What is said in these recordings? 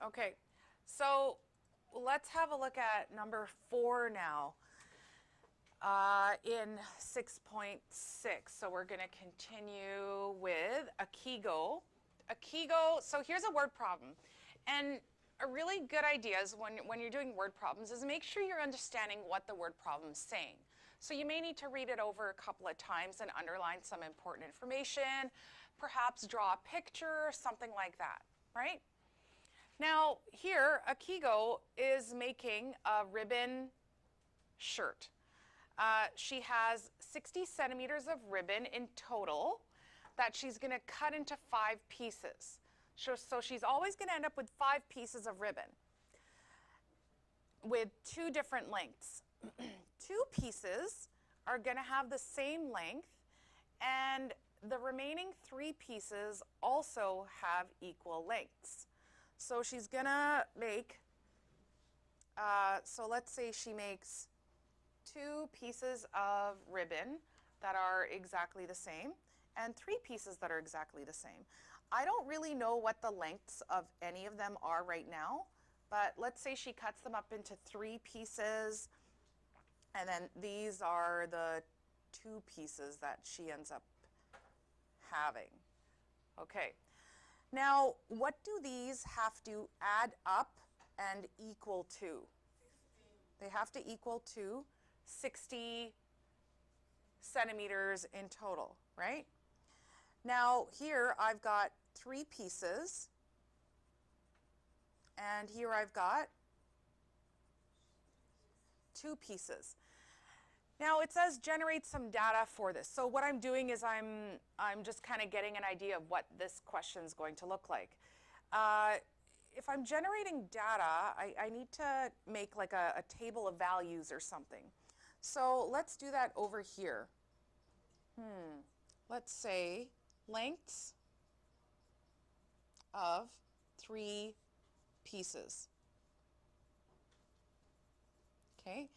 Okay, so let's have a look at number 4 now in 6.6. So we're going to continue with Akigo. Akigo, so here's a word problem. And a really good idea is when you're doing word problems is make sure you're understanding what the word problem is saying. So you may need to read it over a couple of times and underline some important information, perhaps draw a picture, something like that, right? Now, here, Akigo is making a ribbon shirt. She has 60 centimeters of ribbon in total that she's going to cut into 5 pieces. So she's always going to end up with 5 pieces of ribbon with 2 different lengths. 2 pieces are going to have the same length, and the remaining 3 pieces also have equal lengths. So she's gonna make, so let's say she makes 2 pieces of ribbon that are exactly the same and 3 pieces that are exactly the same. I don't really know what the lengths of any of them are right now, but let's say she cuts them up into 3 pieces, and then these are the 2 pieces that she ends up having. Okay. Now, what do these have to add up and equal to? 16. They have to equal to 60 centimeters in total, right? Now, here I've got 3 pieces, and here I've got 2 pieces. Now it says generate some data for this. So what I'm doing is I'm just kind of getting an idea of what this question is going to look like. If I'm generating data, I need to make like a table of values or something. So let's do that over here. Let's say lengths of 3 pieces. Okay.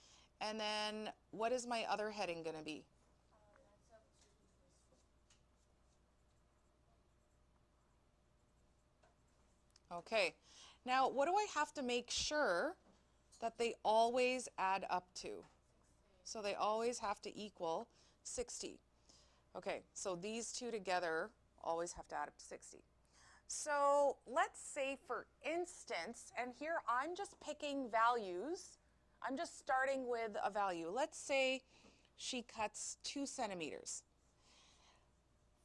And then what is my other heading going to be? Lengths of 2 pieces. Okay. Now, what do I have to make sure that they always add up to? 16. So they always have to equal 60. Okay, so these 2 together always have to add up to 60. So let's say, for instance, and here I'm just picking values. I'm just starting with a value. Let's say she cuts 2 centimeters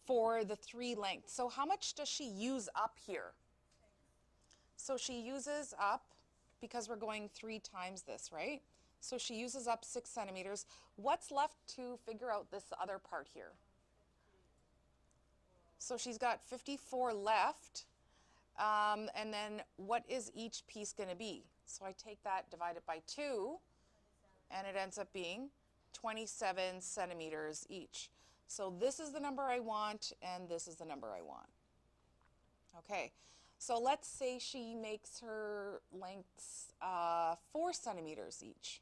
for the 3 lengths. So how much does she use up here? 6. So she uses up, because we're going 3 times this, right? So she uses up 6 centimeters. What's left to figure out this other part here? 54. So she's got 54 left. And then what is each piece going to be? So I take that, divide it by 2, 27. and it ends up being 27 centimeters each. So this is the number I want, and this is the number I want. Okay, so let's say she makes her lengths 4 centimeters each.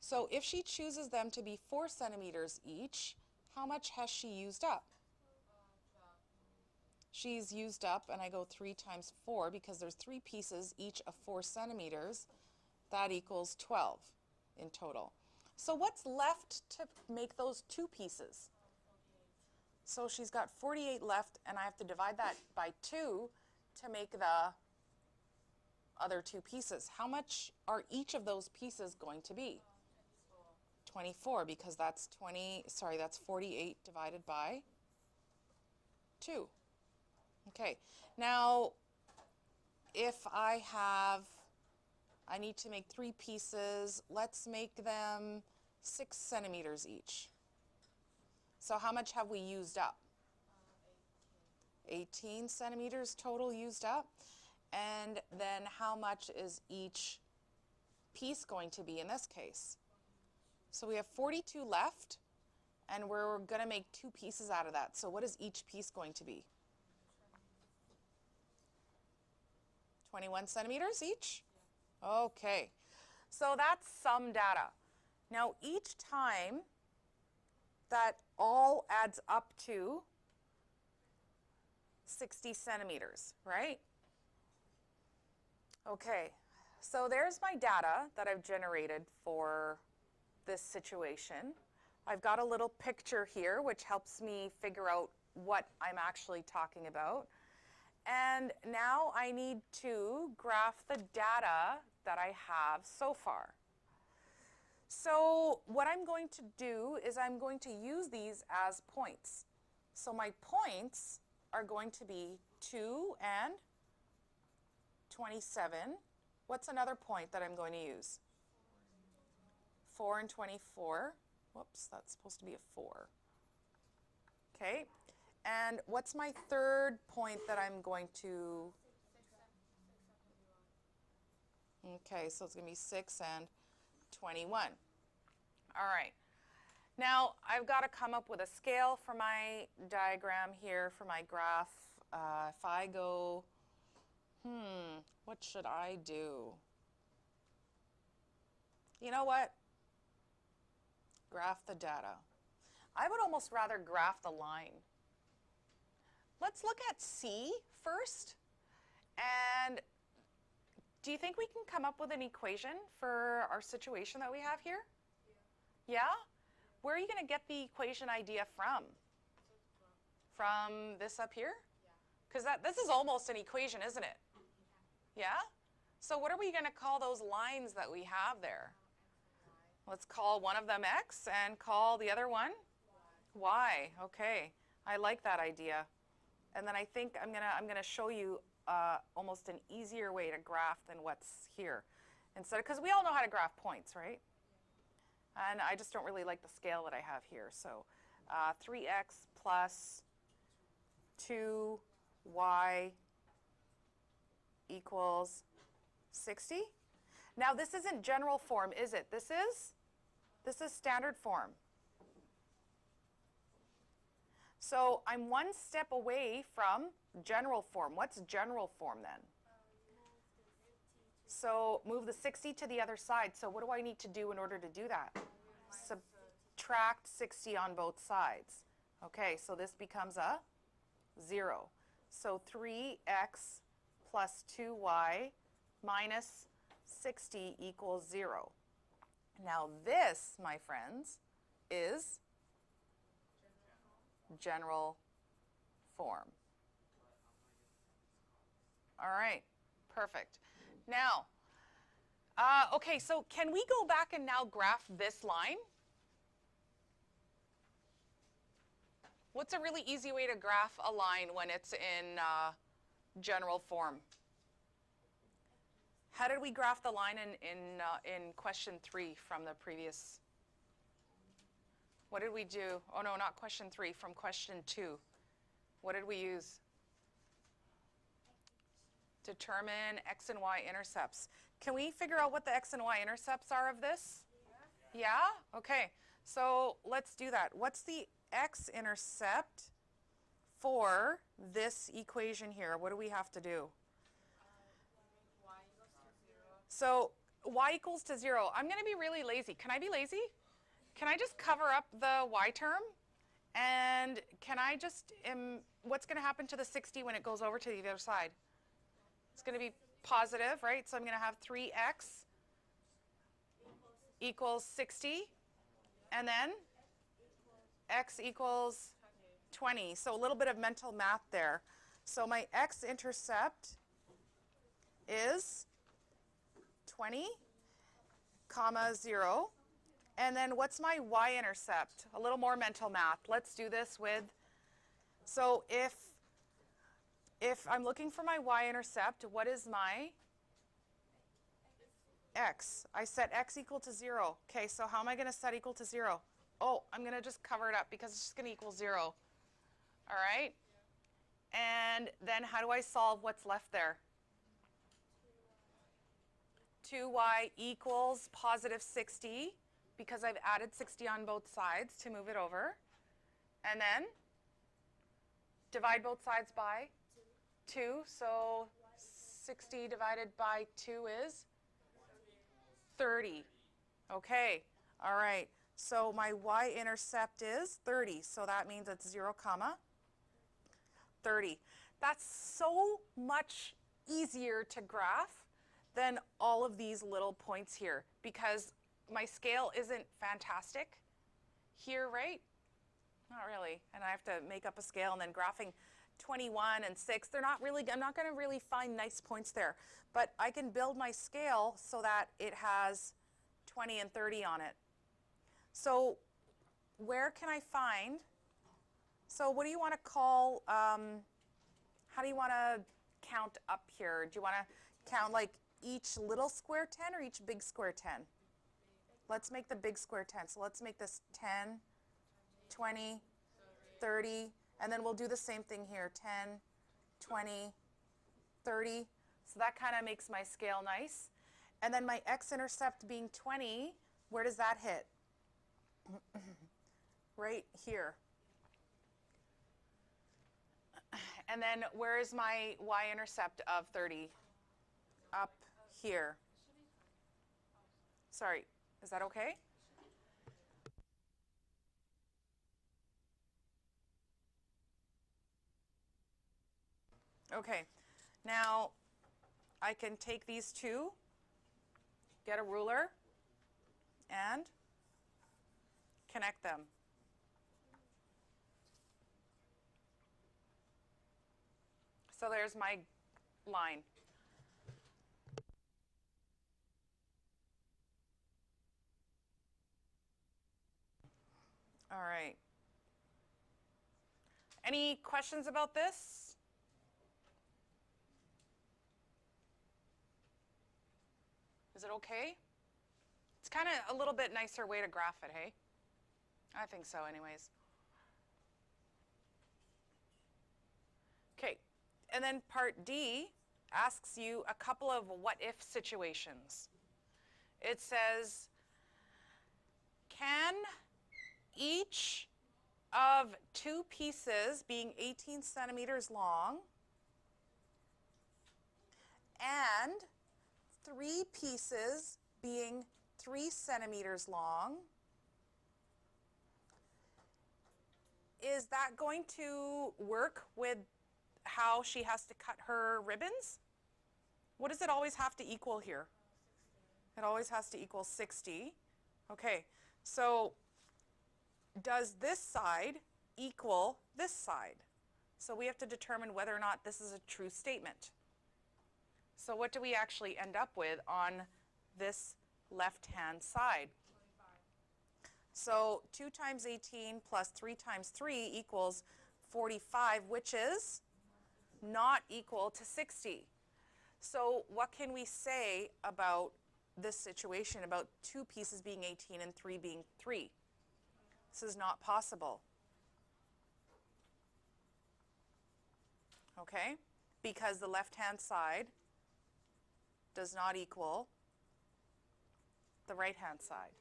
So if she chooses them to be 4 centimeters each, how much has she used up? 12. She's used up, and I go 3 times 4 because there's 3 pieces each of 4 centimeters. That equals 12 in total. So what's left to make those 2 pieces? 48. So she's got 48 left, and I have to divide that by 2 to make the other 2 pieces. How much are each of those pieces going to be? 24. 24, because that's 48 divided by 2. Okay, now if I need to make 3 pieces, let's make them 6 centimeters each. So how much have we used up? 18. 18 centimeters total used up. And then how much is each piece going to be in this case? So we have 42 left, and we're going to make 2 pieces out of that. So what is each piece going to be? 21 centimeters each? Yeah. Okay, so that's some data. Now each time that all adds up to 60 centimeters, right? Okay, so there's my data that I've generated for this situation. I've got a little picture here which helps me figure out what I'm actually talking about. And now I need to graph the data that I have so far. So what I'm going to do is I'm going to use these as points. So my points are going to be 2 and 27. What's another point that I'm going to use? 4 and 24. Whoops, that's supposed to be a 4. Okay, and what's my third point that I'm going to... Okay, so it's going to be 6 and 21. All right. Now, I've got to come up with a scale for my diagram here, for my graph. If I go, what should I do? You know what? Graph the data. I would almost rather graph the line. Let's look at C first. And do you think we can come up with an equation for our situation that we have here? Yeah? Where are you going to get the equation idea from? From this up here? Because this is almost an equation, isn't it? Yeah? So what are we going to call those lines that we have there? Let's call one of them X and call the other one Y. Okay, I like that idea. And then I think I'm gonna show you almost an easier way to graph than what's here. Instead, because we all know how to graph points, right? And I just don't really like the scale that I have here. So 3x plus 2y equals 60. Now this isn't general form, is it? This is standard form. So I'm one step away from general form. What's general form then? So move the 60 to the other side. So what do I need to do in order to do that? Subtract 60 on both sides. Okay, so this becomes a 0. So 3x plus 2y minus 60 equals 0. Now this, my friends, is general form. All right, perfect. Now, okay, so can we go back and now graph this line? What's a really easy way to graph a line when it's in general form? How did we graph the line in question 3 from the previous? What did we do? Oh no, not question 3, from question 2. What did we use? Determine x and y intercepts. Can we figure out what the x and y intercepts are of this? Yeah? Okay, so let's do that. What's the x-intercept for this equation here? What do we have to do? So y equals to 0. I'm going to be really lazy. Can I be lazy? Can I just cover up the y term? And can I just, what's going to happen to the 60 when it goes over to the other side? It's going to be positive, right? So I'm going to have 3x equals 60. And then x equals 20. So a little bit of mental math there. So my x-intercept is 20, comma 0. And then what's my y-intercept? A little more mental math. Let's do this with, so if I'm looking for my y-intercept, what is my x? I set x equal to 0. Okay, so how am I going to set equal to 0? Oh, I'm going to just cover it up because it's just going to equal 0. All right? And then how do I solve what's left there? 2y equals positive 60 because I've added 60 on both sides to move it over. And then divide both sides by 2. So 60 divided by 2 is 30. Okay, all right. So my y-intercept is 30. So that means it's 0, comma 30. That's so much easier to graph than all of these little points here, because my scale isn't fantastic here, right? Not really. And I have to make up a scale, and then graphing 21 and 6, they're not really, I'm not going to really find nice points there. But I can build my scale so that it has 20 and 30 on it. So where can I find, so what do you want to call, how do you want to count up here? Do you want to count like each little square 10 or each big square 10? Let's make the big square 10. So let's make this 10, 20, 30, and then we'll do the same thing here, 10, 20, 30. So that kind of makes my scale nice. And then my x-intercept being 20, where does that hit? Right here. And then where is my y-intercept of 30? Up here. Sorry, is that okay? Okay, now I can take these two, get a ruler, and connect them. So there's my line. All right. Any questions about this? Is it okay? It's kind of a little bit nicer way to graph it, hey? I think so anyways. Okay, and then part D asks you a couple of what-if situations. It says, can each of two pieces being 18 centimeters long and three pieces being 3 centimeters long, is that going to work with how she has to cut her ribbons? What does it always have to equal here? It always has to equal 60. Okay, so does this side equal this side? So we have to determine whether or not this is a true statement. So what do we actually end up with on this left-hand side? 25. So 2 times 18 plus 3 times 3 equals 45, which is not equal to 60. So what can we say about this situation, about 2 pieces being 18 and 3 being 3? This is not possible. Okay? Because the left-hand side does not equal the right-hand side.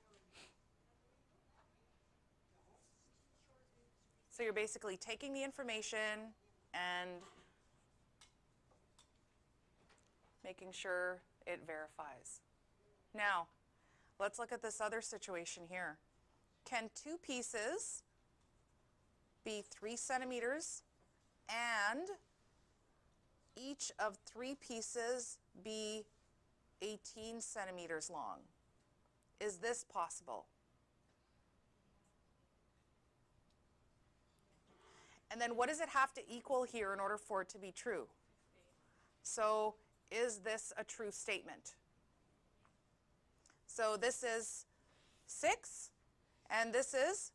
So you're basically taking the information and making sure it verifies. Now, let's look at this other situation here. Can 2 pieces be 3 centimeters and each of 3 pieces be 18 centimeters long? Is this possible? And then what does it have to equal here in order for it to be true? So is this a true statement? So this is 6, and this is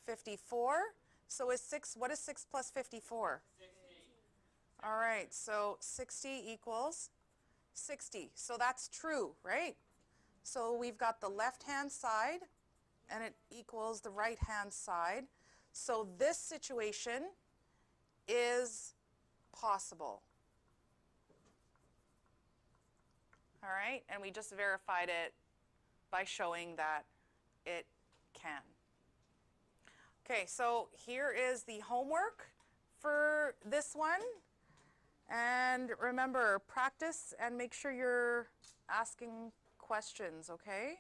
54. So is 6, what is 6 plus 54? 60. All right, so 60 equals 60. So that's true, right? So we've got the left-hand side, and it equals the right-hand side. So this situation is possible. All right, and we just verified it by showing that it can. Okay, so here is the homework for this one. And remember, practice and make sure you're asking questions, okay?